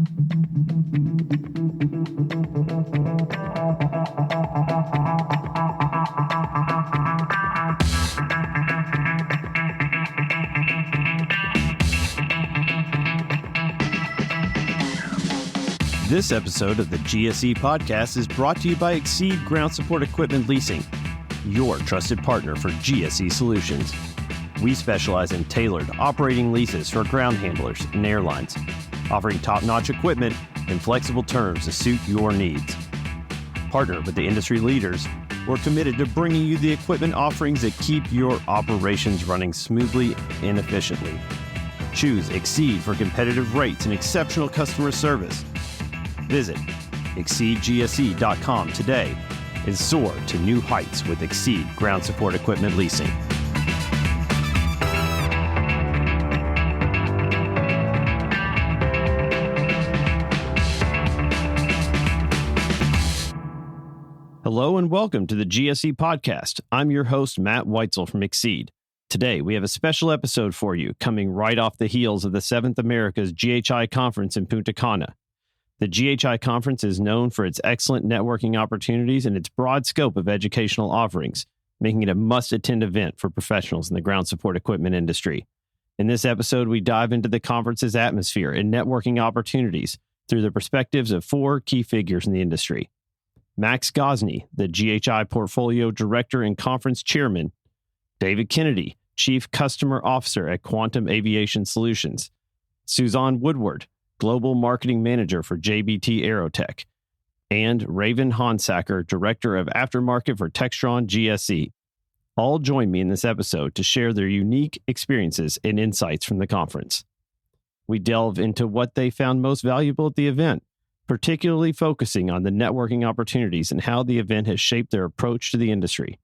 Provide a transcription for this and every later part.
This episode of the GSE Podcast is brought to you by Exceed Ground Support Equipment Leasing, your trusted partner for GSE solutions. We specialize in tailored operating leases for ground handlers and airlines, offering top-notch equipment and flexible terms to suit your needs. Partner with the industry leaders. We're committed to bringing you the equipment offerings that keep your operations running smoothly and efficiently. Choose Exceed for competitive rates and exceptional customer service. Visit exceedgse.com today and soar to new heights with Exceed Ground Support Equipment Leasing. Hello and welcome to the GSE Podcast. I'm your host, Matt Weitzel from Exceed. Today, we have a special episode for you coming right off the heels of the 7th America's GHI Conference in Punta Cana. The GHI Conference is known for its excellent networking opportunities and its broad scope of educational offerings, making it a must-attend event for professionals in the ground support equipment industry. In this episode, we dive into the conference's atmosphere and networking opportunities through the perspectives of 4 key figures in the industry. Max Gosney, the GHI Portfolio Director and Conference Chairman, David Kennedy, Chief Customer Officer at Quantum Aviation Solutions, Suzanne Woodward, Global Marketing Manager for JBT Aerotech, and Raven Honsaker, Director of Aftermarket for Textron GSE. All join me in this episode to share their unique experiences and insights from the conference. We delve into what they found most valuable at the event, particularly focusing on the networking opportunities and how the event has shaped their approach to the industry.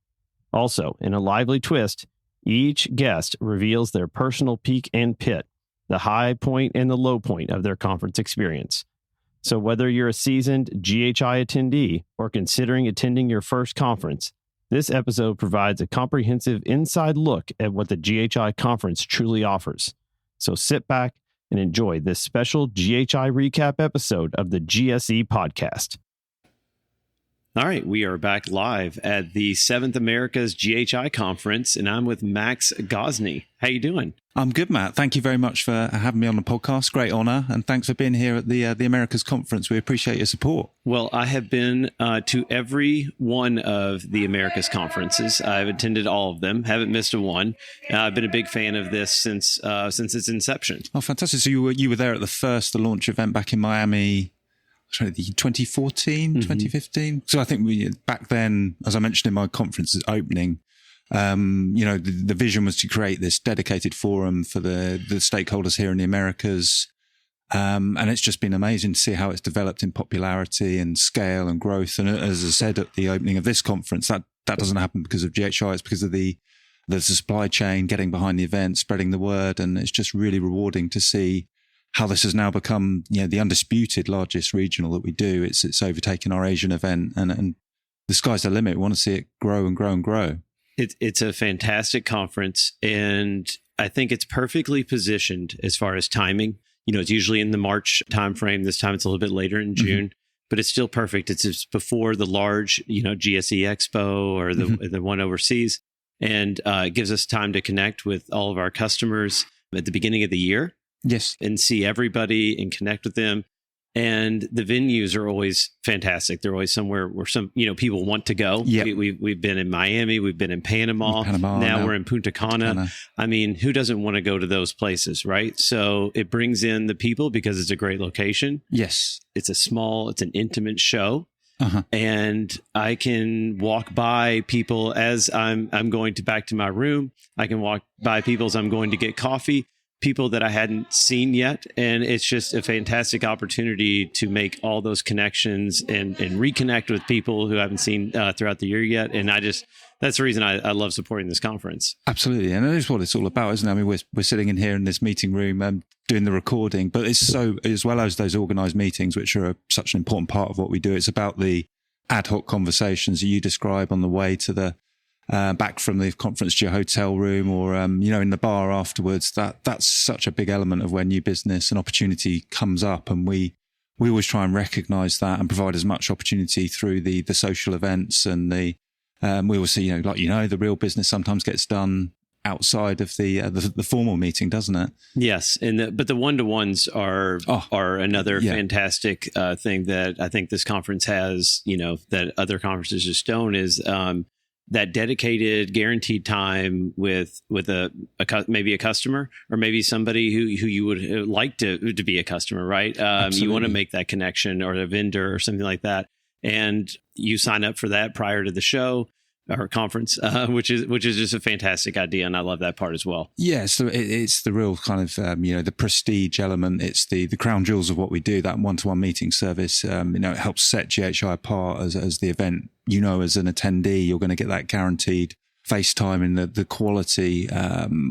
Also, in a lively twist, each guest reveals their personal peak and pit, the high point and the low point of their conference experience. So whether you're a seasoned GHI attendee or considering attending your first conference, this episode provides a comprehensive inside look at what the GHI conference truly offers. So sit back and enjoy this special GHI recap episode of the GSE Podcast. All right, we are back live at the 7th America's GHI Conference, and I'm with Max Gosney. How you doing? I'm good, Matt. Thank you very much for having me on the podcast. Great honor, and thanks for being here at the America's Conference. We appreciate your support. Well, I have been to every one of the America's conferences. I've attended all of them. Haven't missed a one. I've been a big fan of this since its inception. Oh, fantastic! So you were there at the launch event back in Miami. 2014, 2015. So I think back then, as I mentioned in my conference opening, the vision was to create this dedicated forum for the stakeholders here in the Americas. And it's just been amazing to see how it's developed in popularity and scale and growth. And as I said at the opening of this conference, that doesn't happen because of GHI. It's because of the supply chain, getting behind the event, spreading the word. And it's just really rewarding to see how this has now become, the undisputed largest regional that we do. It's overtaken our Asian event, and the sky's the limit. We want to see it grow and grow and grow. It's a fantastic conference, and I think it's perfectly positioned as far as timing. It's usually in the March timeframe. This time it's a little bit later in June, but it's still perfect. It's just before the large, GSE Expo or the one overseas, and it gives us time to connect with all of our customers at the beginning of the year. Yes. And see everybody and connect with them. And the venues are always fantastic. They're always somewhere where people want to go. Yep. We've been in Miami. We've been in Panama. Now we're in Punta Cana. I mean, who doesn't want to go to those places, right? So it brings in the people because it's a great location. Yes. It's an intimate show. And I can walk by people as I'm going back to my room. I can walk by people as I'm going to get coffee. People that I hadn't seen yet. And it's just a fantastic opportunity to make all those connections and reconnect with people who I haven't seen throughout the year yet. And that's the reason I love supporting this conference. Absolutely. And that is what it's all about, isn't it? I mean, we're sitting in here in this meeting room doing the recording, but it's so, as well as those organized meetings, which are such an important part of what we do, it's about the ad hoc conversations that you describe on the way to the back from the conference to your hotel room, or in the bar afterwards. That's such a big element of where new business and opportunity comes up, and we we always try and recognise that and provide as much opportunity through the social events and we always see, the real business sometimes gets done outside of the formal meeting, doesn't it? Yes, but the one-to-ones are another fantastic thing that I think this conference has, that other conferences just don't, is that dedicated, guaranteed time with maybe a customer or maybe somebody who you would like to be a customer, right? You want to make that connection, or a vendor or something like that, and you sign up for that prior to the show or conference, which is just a fantastic idea, and I love that part as well. Yeah, so it's the real kind of the prestige element. It's the crown jewels of what we do. That one-to-one meeting service, it helps set GHI apart as the event. As an attendee, you're going to get that guaranteed face time and the quality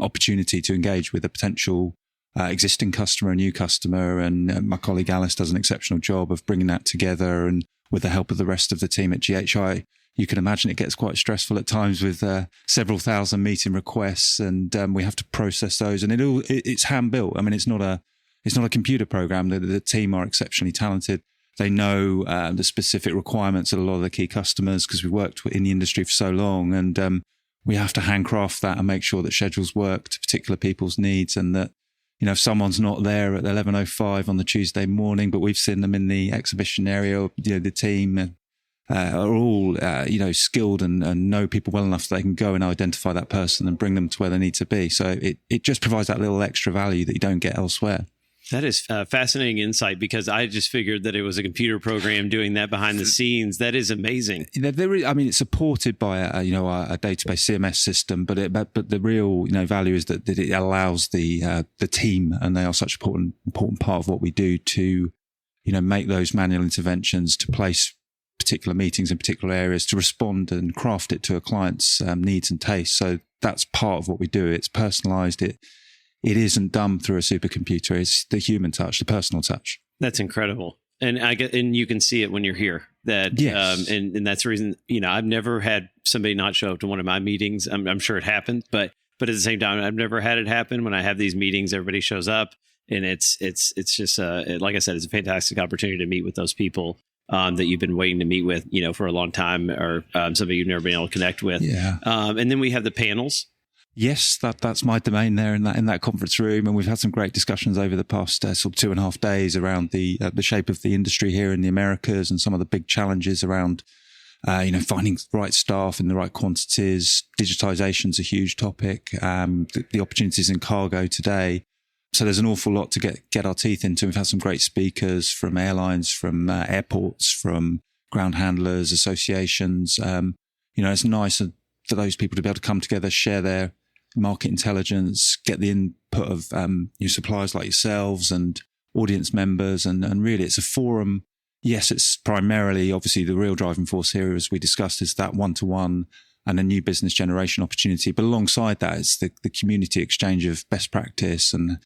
opportunity to engage with a potential existing customer, a new customer, and my colleague Alice does an exceptional job of bringing that together, and with the help of the rest of the team at GHI. You can imagine it gets quite stressful at times with several thousand meeting requests, and we have to process those. And it's hand built. I mean, it's not a computer program. The team are exceptionally talented. They know the specific requirements of a lot of the key customers because we've worked in the industry for so long, and we have to handcraft that and make sure that schedules work to particular people's needs, and that if someone's not there at 11:05 on the Tuesday morning, but we've seen them in the exhibition area, the team are all, skilled and know people well enough that they can go and identify that person and bring them to where they need to be. So it just provides that little extra value that you don't get elsewhere. That is fascinating insight, because I just figured that it was a computer program doing that behind the scenes. That is amazing. It's supported by a database CMS system, but the real value is that it allows the team, and they are such an important part of what we do, to make those manual interventions, to place particular meetings in particular areas, to respond and craft it to a client's needs and tastes. So that's part of what we do. It's personalized. It isn't done through a supercomputer. It's the human touch, the personal touch. That's incredible. And you can see it when you're here. That yes. And that's the reason, I've never had somebody not show up to one of my meetings. I'm sure it happens, but at the same time, I've never had it happen. When I have these meetings, everybody shows up, and it's just like I said, it's a fantastic opportunity to meet with those people that you've been waiting to meet with, for a long time, or somebody you've never been able to connect with. Yeah. And then we have the panels. Yes, that's my domain there in that conference room, and we've had some great discussions over the past sort of 2.5 days around the shape of the industry here in the Americas, and some of the big challenges around finding the right staff in the right quantities. Digitalization's a huge topic. The opportunities in cargo today. So there's an awful lot to get our teeth into. We've had some great speakers from airlines, from airports, from ground handlers, associations. It's nice for those people to be able to come together, share their market intelligence, get the input of suppliers like yourselves and audience members. And really, it's a forum. Yes, it's primarily, obviously, the real driving force here, as we discussed, is that one-to-one and a new business generation opportunity. But alongside that, it's the community exchange of best practice. And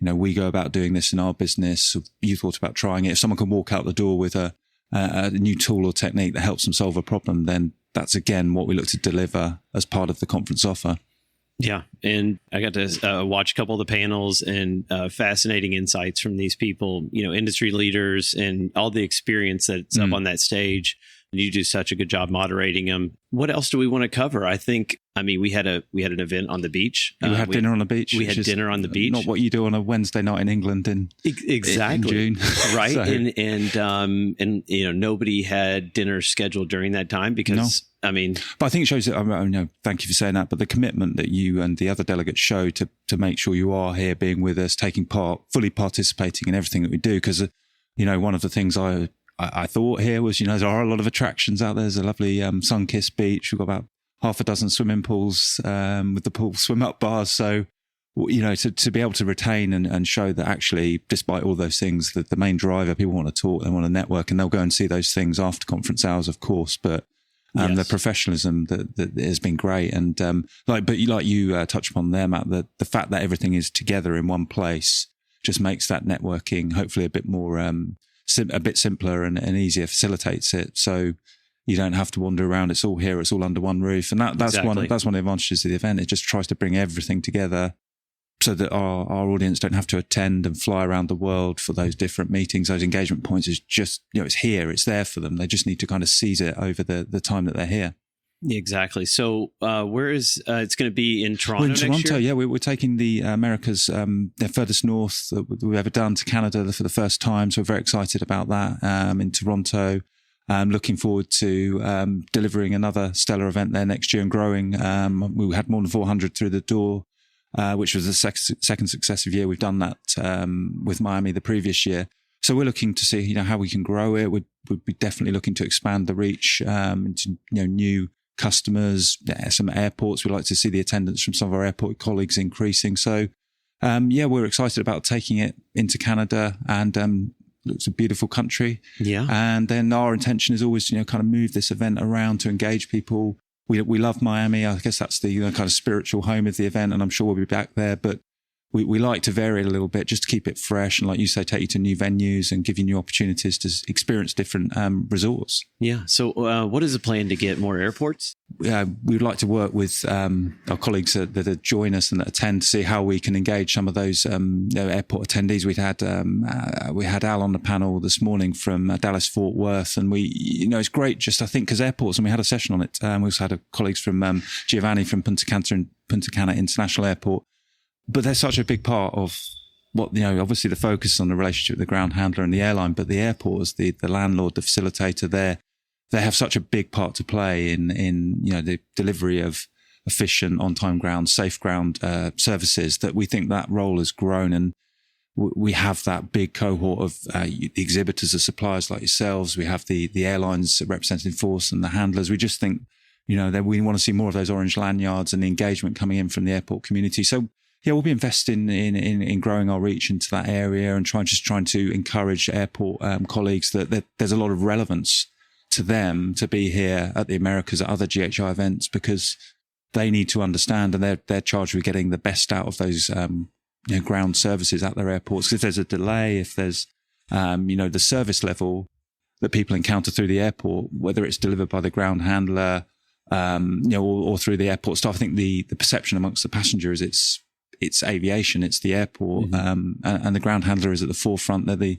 we go about doing this in our business. You thought about trying it. If someone can walk out the door with a new tool or technique that helps them solve a problem, then that's, again, what we look to deliver as part of the conference offer. Yeah. And I got to watch a couple of the panels, and fascinating insights from these people, industry leaders, and all the experience that's up on that stage. You do such a good job moderating them. What else do we want to cover? We had an event on the beach. We had dinner on the beach. We had dinner on the beach. Not what you do on a Wednesday night in England exactly in June, right? So. And nobody had dinner scheduled during that time because. No. But I think it shows that. Thank you for saying that. But the commitment that you and the other delegates show to make sure you are here, being with us, taking part, fully participating in everything that we do. Because one of the things I thought here was, there are a lot of attractions out there. There's a lovely sun-kissed beach. We've got about half a dozen swimming pools with the pool swim-up bars. So, to be able to retain and show that actually, despite all those things, that the main driver, people want to talk, they want to network, and they'll go and see those things after conference hours, of course. But the professionalism that has been great. And like you touched upon there, Matt, the fact that everything is together in one place just makes that networking hopefully a bit more a bit simpler and easier, facilitates it. So you don't have to wander around. It's all here. It's all under one roof. And that's exactly. That's one of the advantages of the event. It just tries to bring everything together so that our audience don't have to attend and fly around the world for those different meetings. Those engagement points is just, it's here, it's there for them. They just need to kind of seize it over the time that they're here. Exactly. So where is it's going to be in Toronto? We're in Toronto, next year? yeah. We're taking the Americas, the furthest north that we've ever done, to Canada for the first time. So we're very excited about that in Toronto. Looking forward to delivering another stellar event there next year and growing. We had more than 400 through the door, which was the second successive year. We've done that with Miami the previous year. So we're looking to see, how we can grow it. We'd be definitely looking to expand the reach into new customers, some airports. We like to see the attendance from some of our airport colleagues increasing. So, we're excited about taking it into Canada, and it's a beautiful country. Yeah. And then our intention is always, kind of move this event around to engage people. We love Miami. I guess that's the kind of spiritual home of the event, and I'm sure we'll be back there. But we like to vary it a little bit just to keep it fresh, and like you say, take you to new venues and give you new opportunities to experience different resorts. Yeah. So what is the plan to get more airports? We'd like to work with our colleagues that join us and that attend to see how we can engage some of those airport attendees. We had Al on the panel this morning from Dallas Fort Worth, and it's great just, I think, because airports, and we had a session on it. We also had colleagues from Giovanni from Punta Cana International Airport. But they're such a big part of what, obviously the focus on the relationship with the ground handler and the airline, but the airport as the landlord, the facilitator there, they have such a big part to play in the delivery of efficient, on-time ground, safe ground services, that we think that role has grown. And we have that big cohort of exhibitors, the suppliers like yourselves. We have the airlines representing force and the handlers. We just think, that we want to see more of those orange lanyards and the engagement coming in from the airport community. So, yeah, we'll be investing in growing our reach into that area and trying to encourage airport colleagues that there's a lot of relevance to them to be here at the Americas, at other GHI events, because they need to understand, and they're charged with getting the best out of those ground services at their airports. Because if there's a delay, if there's the service level that people encounter through the airport, whether it's delivered by the ground handler or through the airport staff, I think the perception amongst the passenger is it's aviation, it's the airport, and the ground handler is at the forefront. They're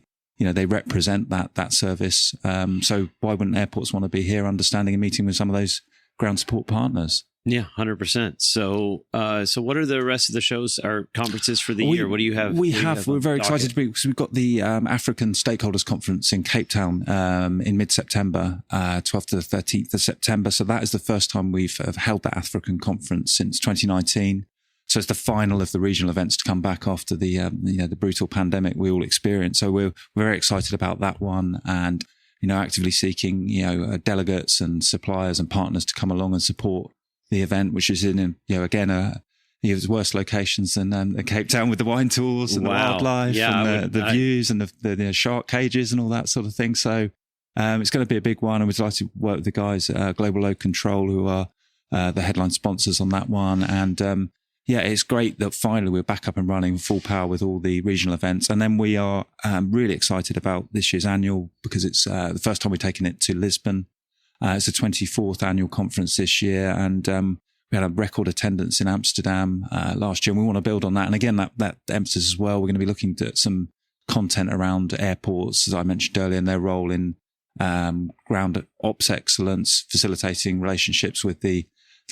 they represent that service. So why wouldn't airports want to be here, understanding and meeting with some of those ground support partners? Yeah, 100%. So what are the rest of the shows or conferences for the year? What do you have? We're very excited because we've got the African Stakeholders Conference in Cape Town in mid-September, 12th to the 13th of September. So that is the first time we've held that African conference since 2019. So it's the final of the regional events to come back after the brutal pandemic we all experienced. So we're very excited about that one, and actively seeking delegates and suppliers and partners to come along and support the event, which is in there's worse locations than Cape Town with the wine tours and the wildlife and the views and the shark cages and all that sort of thing. So it's going to be a big one, and we'd like to work with the guys at Global Load Control, who are the headline sponsors on that one. And it's great that finally we're back up and running full power with all the regional events. And then we are really excited about this year's annual, because it's the first time we're taking it to Lisbon. It's the 24th annual conference this year, and we had a record attendance in Amsterdam last year, and we want to build on that. And again, that emphasis as well, we're going to be looking at some content around airports, as I mentioned earlier, and their role in ground ops excellence, facilitating relationships with the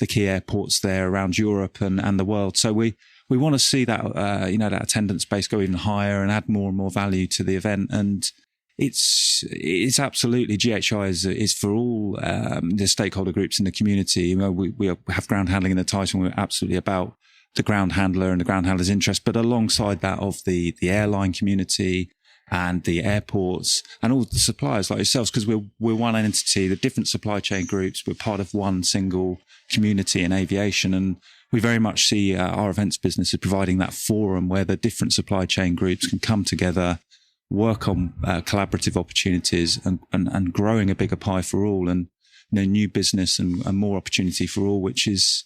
key airports there around Europe and the world. So we want to see that that attendance base go even higher and add more and more value to the event. And it's absolutely, GHI is for all the stakeholder groups in the community. We have ground handling in the title, and we're absolutely about the ground handler and the ground handler's interest, but alongside that of the airline community and the airports and all the suppliers like yourselves, because we're one entity, the different supply chain groups. We're part of one single community in aviation, and we very much see our events business as providing that forum where the different supply chain groups can come together, work on collaborative opportunities and growing a bigger pie for all, and new business and more opportunity for all, which is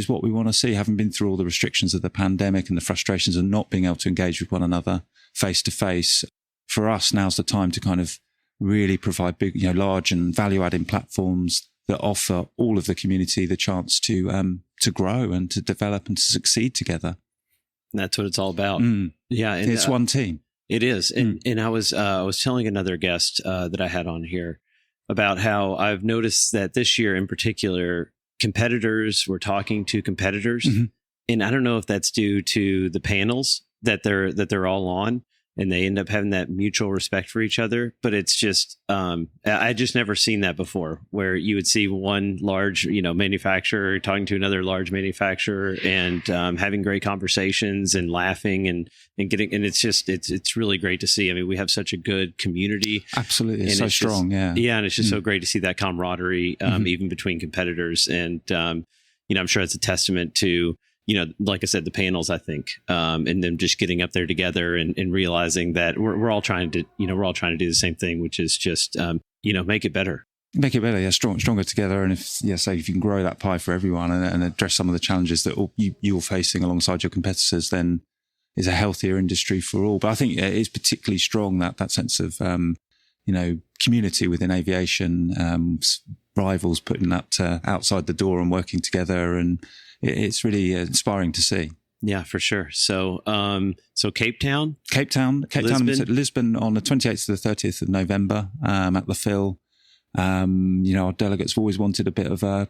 what we want to see, having been through all the restrictions of the pandemic and the frustrations of not being able to engage with one another face to face. For us, now's the time to kind of really provide big, large and value adding platforms that offer all of the community the chance to grow and to develop and to succeed together. That's what it's all about. Yeah. And, it's one team. It is. And I was telling another guest that I had on here about how I've noticed that this year in particular, competitors were talking to competitors. And I don't know if that's due to the panels that they're all on, and they end up having that mutual respect for each other. But it's just, I just never seen that before, where you would see one large, manufacturer talking to another large manufacturer and having great conversations and laughing and getting, and it's really great to see. I mean, we have such a good community. Absolutely. It's so strong. Yeah. And it's just so great to see that camaraderie, even between competitors. And, I'm sure it's a testament to, like I said, the panels, I think, and them just getting up there together and realizing that we're all trying to do the same thing, which is just, make it better. Make it better, yeah, stronger together. And if you can grow that pie for everyone and address some of the challenges that you're facing alongside your competitors, then it's a healthier industry for all. But I think it's particularly strong, that sense of, community within aviation, rivals putting that outside the door and working together, and it's really inspiring to see. Yeah, for sure. So, Cape Town, Lisbon on the 28th to the 30th of November, at the Phil. Our delegates have always wanted a bit of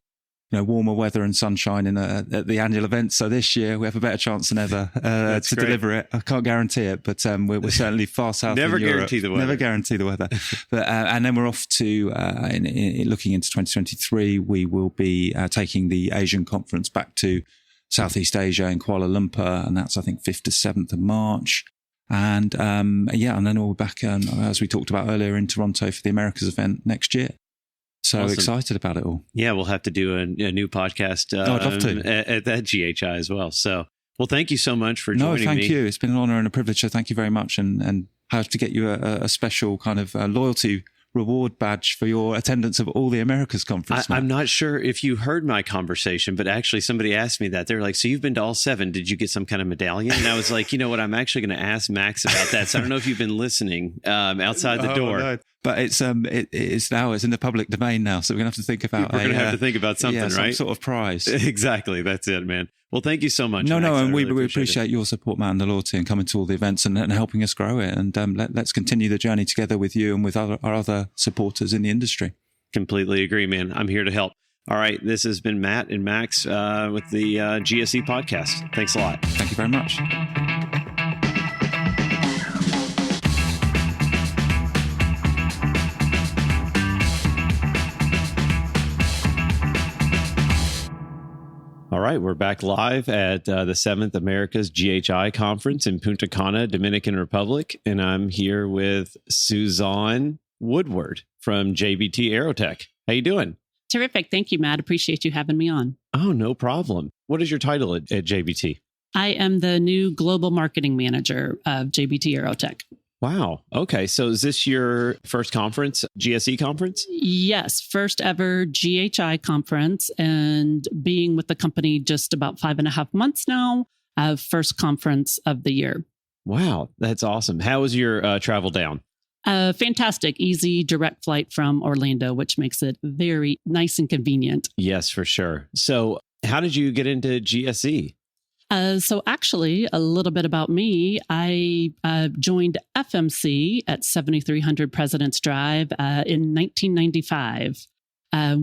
warmer weather and sunshine at the annual event. So this year we have a better chance than ever to deliver it. I can't guarantee it, but we're certainly far south in Europe. Never guarantee the weather. But and then we're off to looking into 2023. We will be taking the Asian conference back to Southeast Asia in Kuala Lumpur, and that's I think 5th to 7th of March. And and then we'll be back as we talked about earlier in Toronto for the Americas event next year. So awesome. Excited about it all. Yeah, we'll have to do a new podcast I'd love to. At that GHI as well. So, well, thank you so much for joining me. No, thank you. It's been an honor and a privilege. So thank you very much. And I have to get you a special kind of loyalty reward badge for your attendance of all the Americas conference. I'm not sure if you heard my conversation, but actually somebody asked me that. They're like, so you've been to all 7. Did you get some kind of medallion? And I was like, you know what? I'm actually going to ask Max about that. So I don't know if you've been listening outside the door. No. But it's in the public domain now, so we're gonna have to think about. We're gonna have to think about something, right? Some sort of prize. Exactly, that's it, man. Well, thank you so much. No, Max. And we appreciate your support, Matt, and the loyalty, and coming to all the events and helping us grow it. And let's continue the journey together with you and with our other supporters in the industry. Completely agree, man. I'm here to help. All right, this has been Matt and Max with the GSE Podcast. Thanks a lot. Thank you very much. All right, we're back live at the 7th America's GHI Conference in Punta Cana, Dominican Republic. And I'm here with Suzanne Woodward from JBT Aerotech. How you doing? Terrific. Thank you, Matt. Appreciate you having me on. Oh, no problem. What is your title at JBT? I am the new Global Marketing Manager of JBT Aerotech. Wow. Okay. So is this your first conference, GSE conference? Yes. First ever GHI conference, and being with the company just about 5.5 months now, first conference of the year. Wow. That's awesome. How was your travel down? Fantastic. Easy direct flight from Orlando, which makes it very nice and convenient. Yes, for sure. So how did you get into GSE? So actually, a little bit about me. I joined FMC at 7300 President's Drive in 1995.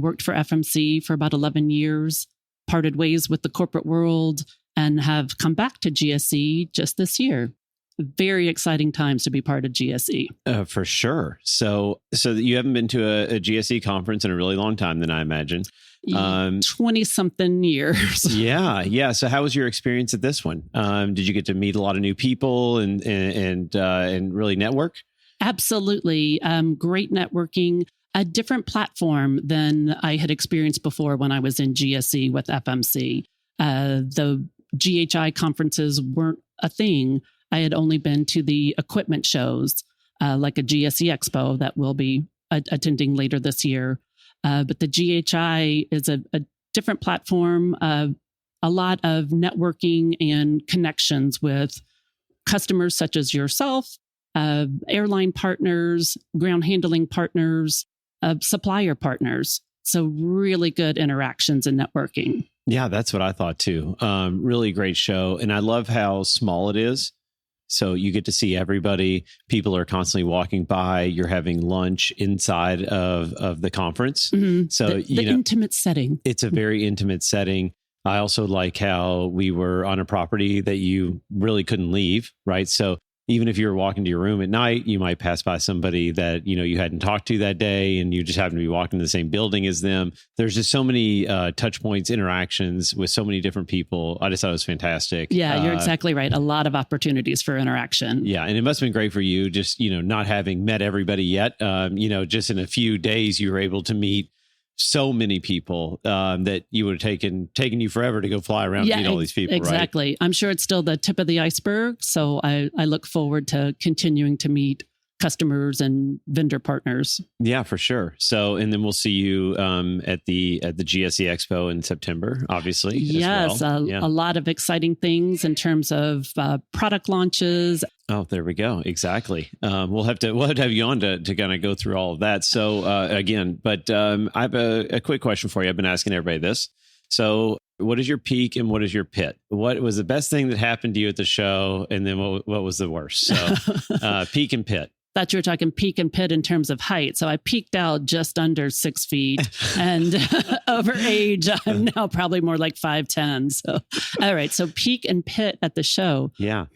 Worked for FMC for about 11 years, parted ways with the corporate world, and have come back to GSE just this year. Very exciting times to be part of GSE. For sure. So you haven't been to a GSE conference in a really long time, then I imagine. 20-something years. Yeah. So how was your experience at this one? Did you get to meet a lot of new people and really network? Absolutely. Great networking. A different platform than I had experienced before when I was in GSE with FMC. The GHI conferences weren't a thing. I had only been to the equipment shows, like a GSE Expo that we'll be attending later this year. But the GHI is a different platform, a lot of networking and connections with customers such as yourself, airline partners, ground handling partners, supplier partners. So really good interactions and networking. Yeah, that's what I thought too. Really great show. And I love how small it is. So you get to see everybody. People are constantly walking by. You're having lunch inside of the conference. Mm-hmm. So the intimate setting. It's a very intimate setting. I also like how we were on a property that you really couldn't leave, right? So even if you were walking to your room at night, you might pass by somebody that, you hadn't talked to that day and you just happen to be walking in the same building as them. There's just so many touch points, interactions with so many different people. I just thought it was fantastic. Yeah, you're exactly right. A lot of opportunities for interaction. Yeah. And it must have been great for you just, not having met everybody yet. Just in a few days, you were able to meet so many people that you would have taken you forever to go fly around and meet all these people. Exactly. Right? I'm sure it's still the tip of the iceberg. So I look forward to continuing to meet customers and vendor partners. Yeah, for sure. So, and then we'll see you at the GSE Expo in September, obviously. Yes, a lot of exciting things in terms of product launches. Oh, there we go. Exactly. We'll have to have you on to kind of go through all of that. So I have a quick question for you. I've been asking everybody this. So, what is your peak and what is your pit? What was the best thing that happened to you at the show, and then what was the worst? So, peak and pit. Thought you were talking peak and pit in terms of height. So I peaked out just under 6 feet, and over age, I'm now probably more like 5'10". So, all right. So peak and pit at the show. Yeah.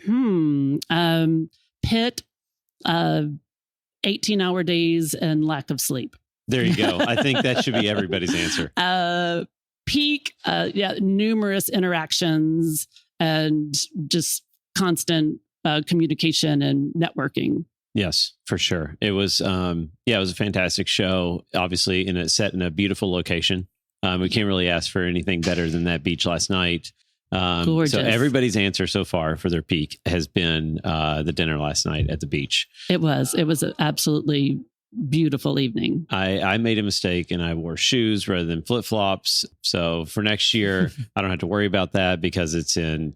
Pit, 18-hour days and lack of sleep. There you go. I think that should be everybody's answer. Peak, numerous interactions and just constant communication and networking. Yes, for sure. It was, it was a fantastic show. Obviously, set in a beautiful location. We can't really ask for anything better than that beach last night. Gorgeous. So everybody's answer so far for their peak has been the dinner last night at the beach. It was an absolutely beautiful evening. I made a mistake and I wore shoes rather than flip-flops. So for next year, I don't have to worry about that because it's in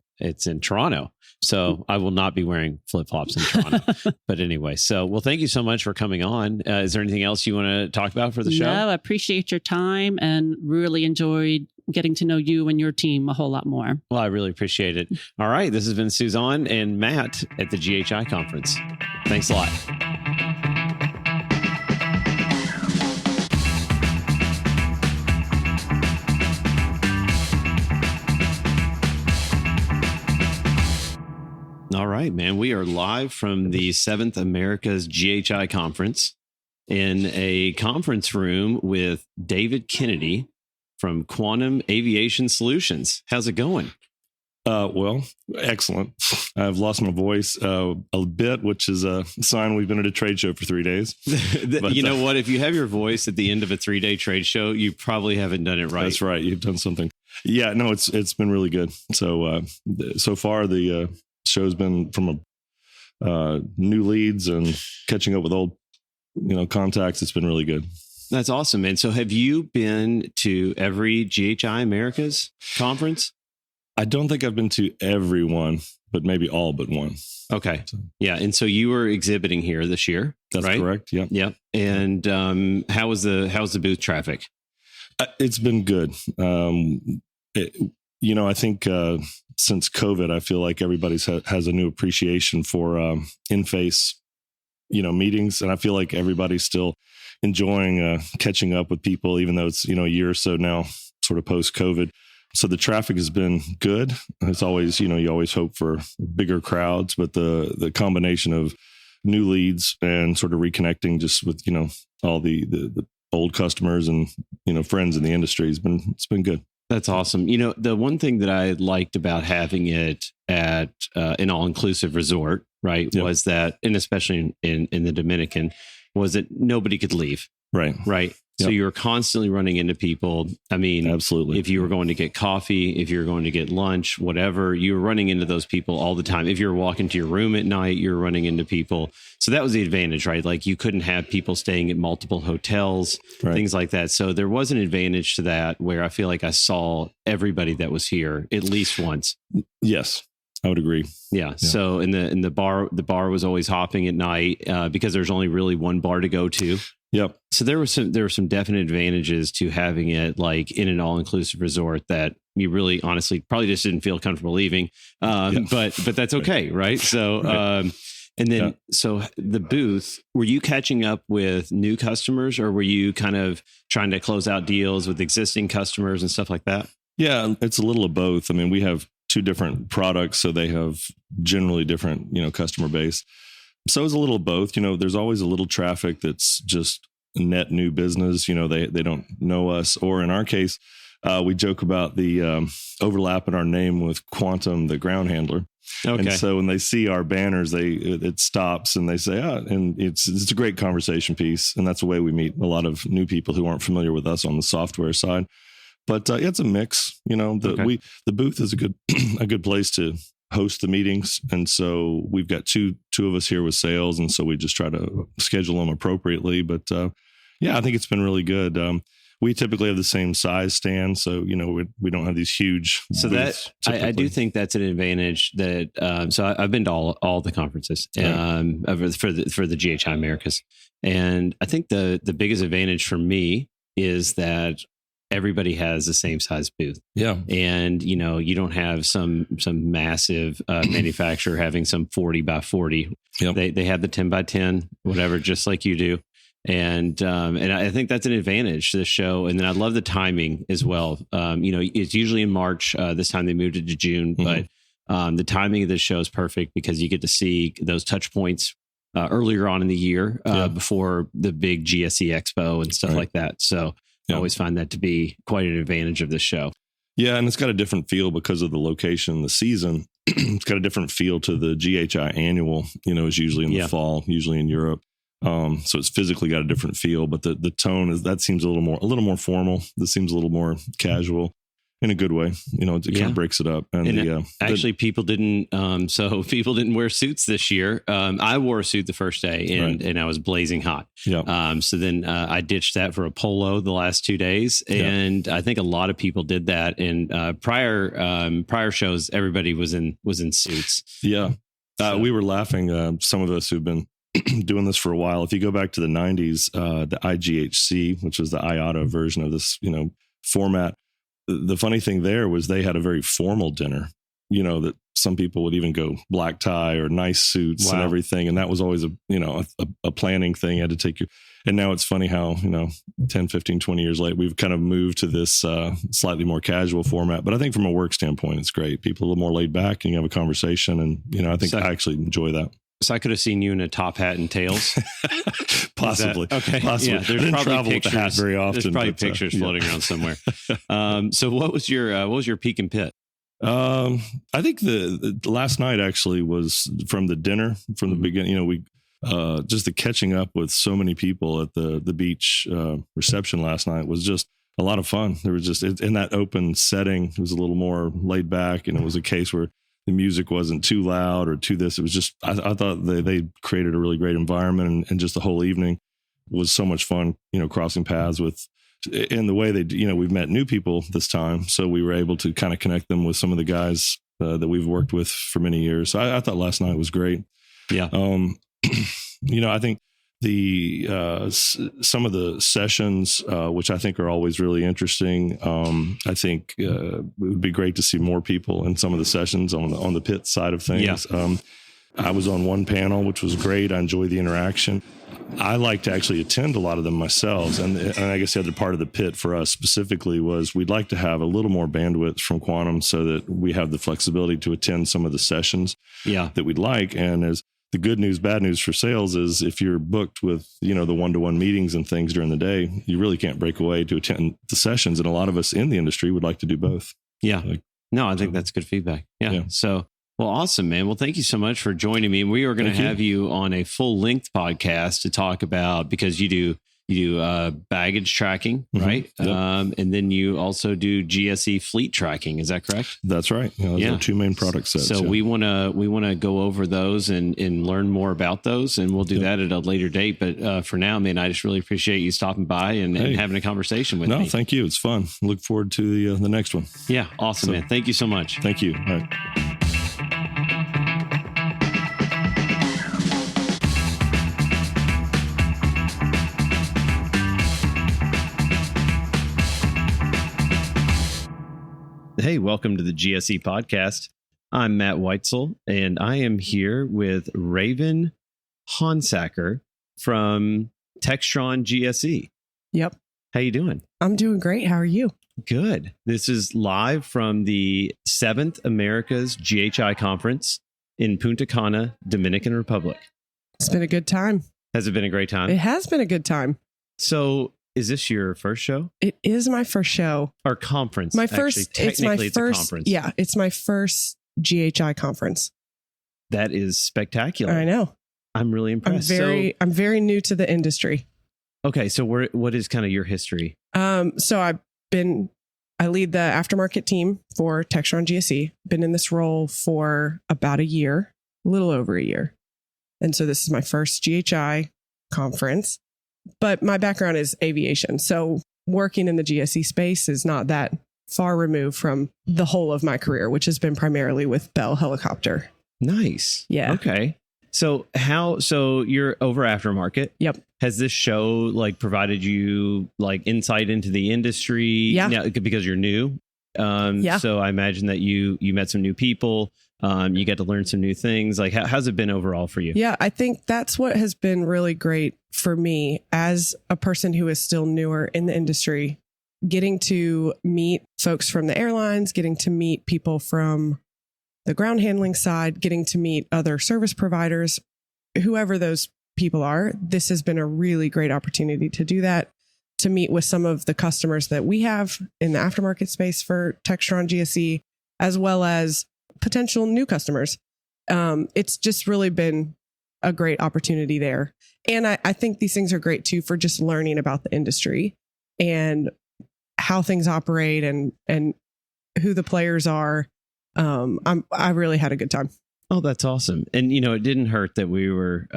Toronto. So I will not be wearing flip-flops in Toronto. But anyway, thank you so much for coming on. Is there anything else you want to talk about for the show? No, I appreciate your time and really enjoyed getting to know you and your team a whole lot more. Well, I really appreciate it. All right. This has been Suzanne and Matt at the GHI conference. Thanks a lot. All right, man. We are live from the 7th America's GHI conference in a conference room with David Kennedy from Quantum Aviation Solutions. How's it going? Well, excellent. I've lost my voice a bit, which is a sign we've been at a trade show for 3 days. But, you know what? If you have your voice at the end of a 3-day trade show, you probably haven't done it right. That's right. You've done something. Yeah, no, it's been really good. So far the show's been from new leads and catching up with old, contacts. It's been really good. That's awesome, man. So have you been to every GHI Americas conference? I don't think I've been to every one, but maybe all but one. Okay. Yeah. And so you were exhibiting here this year. That's right? Correct. Yeah. Yep. And how's the booth traffic? It's been good. I think since COVID, I feel like everybody's has a new appreciation for in-face, meetings. And I feel like everybody's still enjoying catching up with people, even though it's, a year or so now, sort of post-COVID. So the traffic has been good. It's always, you always hope for bigger crowds, but the combination of new leads and sort of reconnecting just with, all the old customers and, friends in the industry it's been good. That's awesome. The one thing that I liked about having it at an all-inclusive resort, right, yep. was that, and especially in the Dominican, was that nobody could leave. Right. Right. So you were constantly running into people. I mean, absolutely. If you were going to get coffee, if you were going to get lunch, whatever, you were running into those people all the time. If you were walking to your room at night, you're running into people. So that was the advantage, right? Like you couldn't have people staying at multiple hotels, right. Things like that. So there was an advantage to that where I feel like I saw everybody that was here at least once. Yes. I would agree. Yeah. So in the bar was always hopping at night because there's only really one bar to go to. Yep. So there were some definite advantages to having it like in an all-inclusive resort that you really honestly probably just didn't feel comfortable leaving. But that's okay. Right. So, and then, so the booth, were you catching up with new customers, or were you kind of trying to close out deals with existing customers and stuff like that? Yeah, it's a little of both. I mean, we have two different products, so they have generally different, customer base. So it's a little of both. There's always a little traffic that's just net new business. They don't know us, or in our case, we joke about the overlap in our name with Quantum, the ground handler. Okay. And so when they see our banners, it stops and they say, and it's a great conversation piece. And that's the way we meet a lot of new people who aren't familiar with us on the software side. But it's a mix. The booth is a good place to host the meetings. And so we've got two of us here with sales. And so we just try to schedule them appropriately. But I think it's been really good. We typically have the same size stand, so we don't have these huge. So that I do think that's an advantage. That so I've been to all the conferences for the GHI Americas, and I think the biggest advantage for me is that everybody has the same size booth. Yeah, and you don't have some massive manufacturer having some 40 by 40. Yep. They have the 10 by 10, whatever, just like you do. And I think that's an advantage to the show. And then I love the timing as well. It's usually in March. This time they moved it to June, but the timing of this show is perfect because you get to see those touch points earlier on in the year before the big GSE Expo and stuff like that. So I always find that to be quite an advantage of this show. Yeah, and it's got a different feel because of the location, the season. It's got a different feel to the GHI annual. It's usually in the fall, usually in Europe. So it's physically got a different feel, but the tone that seems a little more formal. This seems a little more casual in a good way. It kind of breaks it up. And actually people didn't wear suits this year. I wore a suit the first day and I was blazing hot. Yeah. So then I ditched that for a polo the last 2 days. And I think a lot of people did that. And prior shows, everybody was in suits. Yeah. We were laughing. Some of us who've been doing this for a while. If you go back to the 90s, the IGHC, which was the IATA version of this, format, the funny thing there was they had a very formal dinner, that some people would even go black tie or nice suits and everything. And that was always a planning thing. You had to take your, and now it's funny how, 10, 15, 20 years later, we've kind of moved to this slightly more casual format. But I think from a work standpoint, it's great. People are a little more laid back and you have a conversation. And I think I actually enjoy that. So I could have seen you in a top hat and tails. Possibly. Okay. Possibly. Yeah, there's probably pictures. With the hat very often. There's probably pictures floating around somewhere. So what was your peak and pit? I think the last night actually was from the dinner from the beginning. We just the catching up with so many people at the beach reception last night was just a lot of fun. There was just in that open setting, it was a little more laid back, and it was a case where the music wasn't too loud or too this. It was just, I thought they created a really great environment, and just the whole evening was so much fun, crossing paths with, and the way they, we've met new people this time. So we were able to kind of connect them with some of the guys that we've worked with for many years. So I thought last night was great. Yeah. I think some of the sessions, which I think are always really interesting. I think it would be great to see more people in some of the sessions on the pit side of things. Yeah. I was on one panel, which was great. I enjoyed the interaction. I like to actually attend a lot of them myself. And I guess the other part of the pit for us specifically was we'd like to have a little more bandwidth from Quantum so that we have the flexibility to attend some of the sessions that we'd like. And as the good news, bad news for sales is if you're booked with, the one-to-one meetings and things during the day, you really can't break away to attend the sessions. And a lot of us in the industry would like to do both. Yeah. I think that's good feedback. Yeah. So, well, awesome, man. Well, thank you so much for joining me. We are going to have you on a full length podcast to talk about, because you do baggage tracking, right? Yep. And then you also do GSE fleet tracking. Is that correct? That's right. Those are two main product sets. So we want to go over those and learn more about those, and we'll do that at a later date. But for now, man, I just really appreciate you stopping by and having a conversation with me. No, thank you. It's fun. Look forward to the next one. Yeah, awesome, man. Thank you so much. Thank you. All right. Hey, welcome to the GSE Podcast. I'm Matt Weitzel, and I am here with Raven Honsaker from Textron GSE. Yep. How you doing? I'm doing great. How are you? Good. This is live from the 7th Americas GHI Conference in Punta Cana, Dominican Republic. It's been a good time. Has it been a great time? It has been a good time. So is this your first show? It is my first show. Or conference? My first, actually. Technically, it's a conference. Yeah, it's my first GHI conference. That is spectacular. I know. I'm really impressed. I'm very new to the industry. Okay, so what is kind of your history? So I lead the aftermarket team for Textron GSE. Been in this role for about a year, a little over a year. And so this is my first GHI conference, but my background is aviation. So working in the GSE space is not that far removed from the whole of my career, which has been primarily with Bell Helicopter. Nice. Yeah. Okay. So you're over aftermarket. Yep. Has this show provided you insight into the industry? Yeah. Now, because you're new. Yeah. So I imagine that you met some new people. You got to learn some new things. How's it been overall for you? Yeah, I think that's what has been really great for me as a person who is still newer in the industry, getting to meet folks from the airlines, getting to meet people from the ground handling side, getting to meet other service providers, whoever those people are. This has been a really great opportunity to do that, to meet with some of the customers that we have in the aftermarket space for Textron GSE, as well as potential new customers. It's just really been a great opportunity there. And I think these things are great too for just learning about the industry and how things operate and who the players are. I really had a good time. Oh, that's awesome. And, it didn't hurt that we were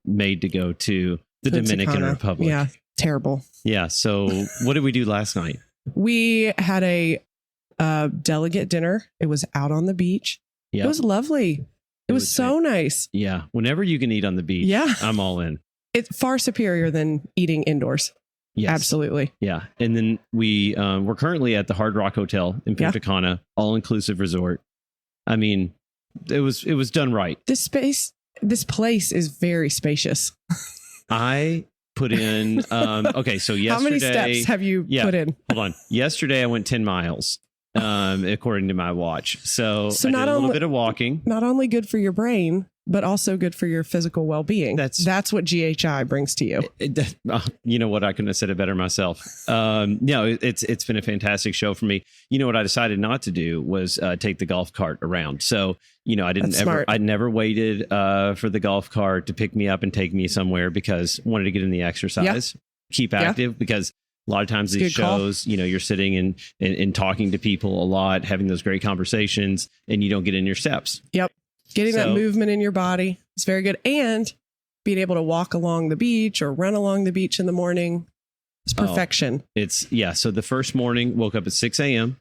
made to go to the Dominican Republic. Yeah, terrible. Yeah. So what did we do last night? We had a delegate dinner. It was out on the beach. Yep. It was lovely. It was so nice. Yeah. Whenever you can eat on the beach, yeah, I'm all in. It's far superior than eating indoors. Yes. Absolutely. Yeah. And then we're currently at the Hard Rock Hotel in Punta Cana, all-inclusive resort. I mean, it was done right. This place is very spacious. I put in, okay, so yesterday. How many steps have you put in? Hold on. Yesterday I went 10 miles, according to my watch. So I did not a little only, bit of walking. Not only good for your brain, but also good for your physical well-being. That's what GHI brings to you. You know what? I couldn't have said it better myself. No, it's been a fantastic show for me. You know what I decided not to do was take the golf cart around. So, I never waited for the golf cart to pick me up and take me somewhere because I wanted to get in the exercise, keep active, because a lot of times these shows, you're sitting and talking to people a lot, having those great conversations, and you don't get in your steps. Yep. Getting that movement in your body is very good. And being able to walk along the beach or run along the beach in the morning is perfection. So the first morning, woke up at 6 a.m.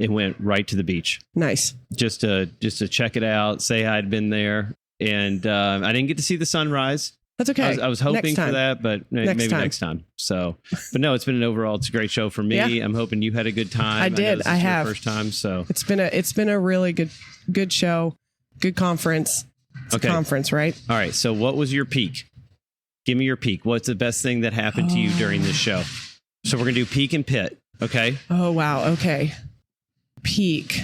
and went right to the beach. Nice. Just to check it out, say I'd been there. And I didn't get to see the sunrise. That's okay. I was hoping for that, but maybe next time. So, but no, it's been it's a great show for me. Yeah. I'm hoping you had a good time. I did. I have. Your first time. So it's been a really good show. Good conference. It's a conference, right? All right. So what was your peak? Give me your peak. What's the best thing that happened to you during this show? So we're going to do peak and pit. Okay. Oh, wow. Okay. Peak.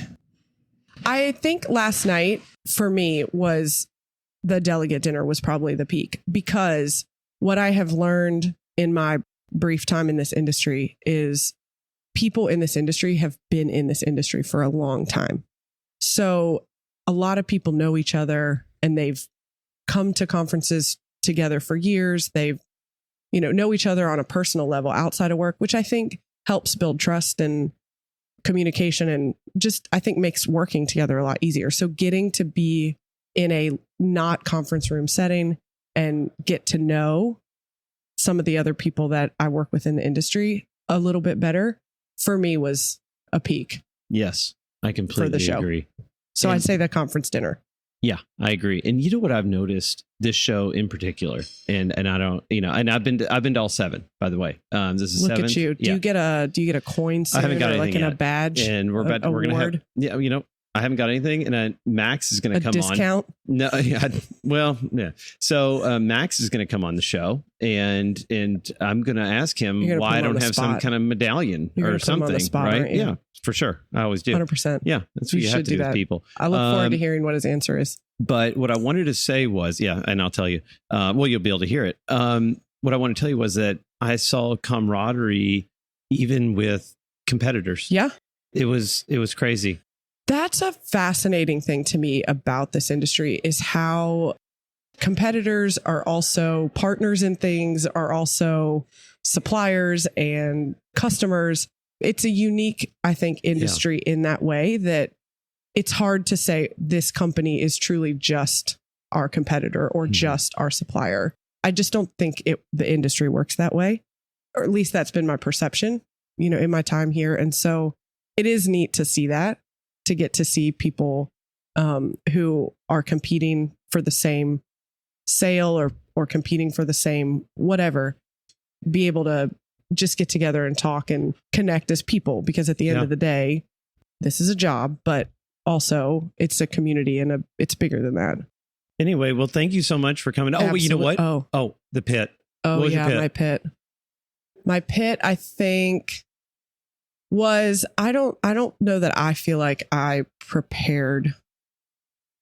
I think last night for me was the delegate dinner was probably the peak, because what I have learned in my brief time in this industry is people in this industry have been in this industry for a long time. So a lot of people know each other and they've come to conferences together for years. They've, know each other on a personal level outside of work, which I think helps build trust and communication and just, I think, makes working together a lot easier. So getting to be in a not conference room setting and get to know some of the other people that I work with in the industry a little bit better, for me, was a peak. Yes, I completely agree. So I'd say the conference dinner. Yeah, I agree. And you know what I've noticed this show in particular, and I don't, and I've been to all 7, by the way. This is Look 7th. at you. Do you get a coin soon? I haven't got or anything like in yet. a badge? And we're going to have, I haven't got anything. And Max is going to come discount? on. No, yeah. Well, yeah. So Max is going to come on the show, and I'm going to ask him why I don't have some kind of medallion or something. Spot, right? Yeah, for sure. I always do. 100%. Yeah, that's what you have to do with people. I look forward to hearing what his answer is. But what I wanted to say was, and I'll tell you, you'll be able to hear it. What I want to tell you was that I saw camaraderie even with competitors. Yeah. It was crazy. That's a fascinating thing to me about this industry is how competitors are also partners in things, are also suppliers and customers. It's a unique, I think, industry in that way that it's hard to say this company is truly just our competitor or just our supplier. I just don't think the industry works that way, or at least that's been my perception, in my time here. And so it is neat to see that, to get to see people who are competing for the same sale or competing for the same whatever, be able to just get together and talk and connect as people, because at the end of the day, this is a job, but also it's a community and it's bigger than that. Anyway, well, thank you so much for coming. Oh, you know what? Oh, the pit. Oh, yeah, my pit. My pit, I think, was I don't know that I feel like I prepared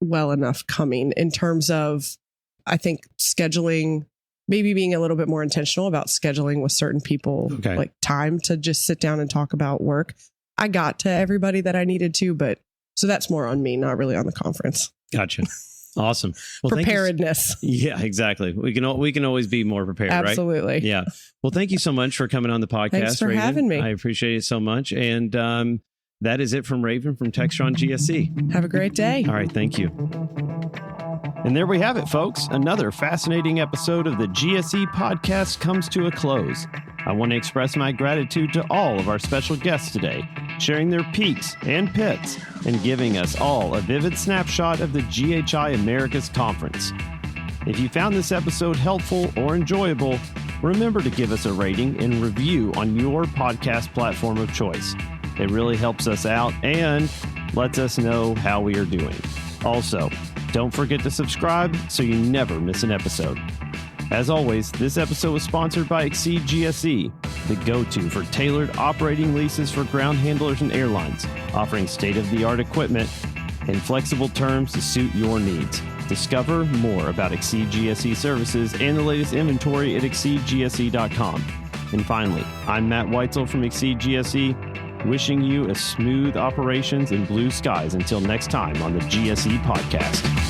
well enough coming in terms of, I think, scheduling, maybe being a little bit more intentional about scheduling with certain people, like time to just sit down and talk about work. I got to everybody that I needed to, but so that's more on me, not really on the conference. Gotcha. Awesome. Well, preparedness. Yeah, exactly. We can always be more prepared, Absolutely. Right? Yeah. Well, thank you so much for coming on the podcast. Thanks for having me. I appreciate it so much. And that is it from Raven from Textron GSE. Have a great day. All right. Thank you. And there we have it, folks. Another fascinating episode of the GSE Podcast comes to a close. I want to express my gratitude to all of our special guests today, sharing their peaks and pits and giving us all a vivid snapshot of the GHI Americas Conference. If you found this episode helpful or enjoyable, remember to give us a rating and review on your podcast platform of choice. It really helps us out and lets us know how we are doing. Also, don't forget to subscribe so you never miss an episode. As always, this episode was sponsored by Exceed GSE, the go-to for tailored operating leases for ground handlers and airlines, offering state-of-the-art equipment and flexible terms to suit your needs. Discover more about Exceed GSE services and the latest inventory at exceedgse.com. And finally, I'm Matt Weitzel from Exceed GSE, wishing you a smooth operations and blue skies until next time on the GSE Podcast.